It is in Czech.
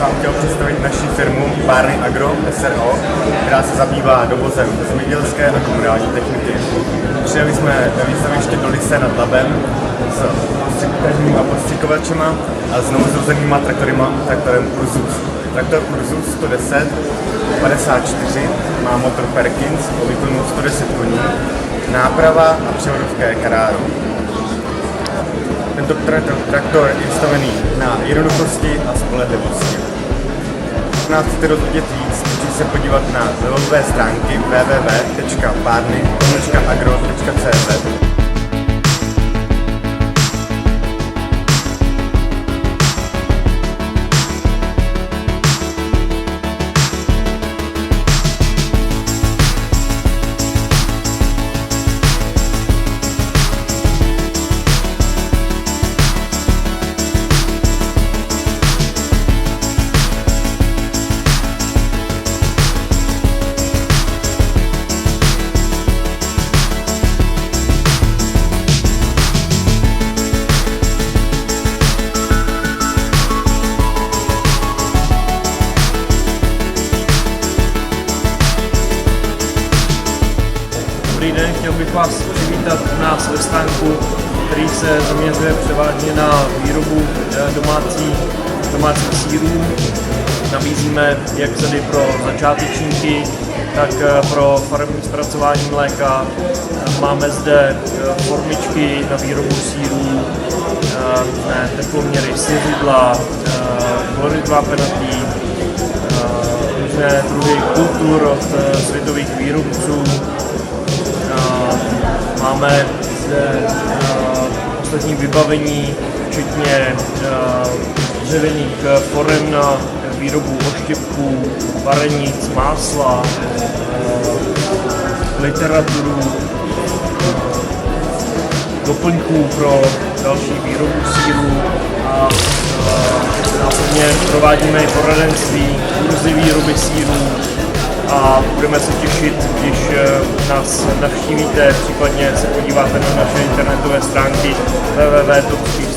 vám chtěl představit naši firmu Párny Agro SRO, která se zabývá dovozem zemědělské a komunální techniky. Přijeli jsme na výstaviště do Lysé nad Labem s střikovými a podstřikovačema a s novozrozenýma traktorem Ursus. Traktor Ursus 110 54 má motor Perkins o výkonu 110 koní, náprava a převodovka je Carraro. Tento traktor je stavený na jednoduchosti a spolehlivosti. Když nás chcete dozvědět víc, můžete se podívat na webové stránky www.parny-agro.cz. Dobrý den, chtěl bych vás přivítat u nás ve stánku, který se zaměřuje převážně na výrobu domácích sýrů. Nabízíme jak sady pro začátečníky, tak pro faremní zpracování mléka. Máme zde formičky na výrobu sýrů, teploměry syřidla, chlorid vápenatý, různé druhy kultur od světových výrobců. Máme zde ostatní vybavení, včetně dřevěných forem na výrobu oštěpků, varenic, másla, literaturu, doplňků pro další výrobu sýrů a následně provádíme i poradenství, kurzy výroby sýrů a budeme se těšit, když nás navštívíte, případně se podíváte na naše internetové stránky www.topských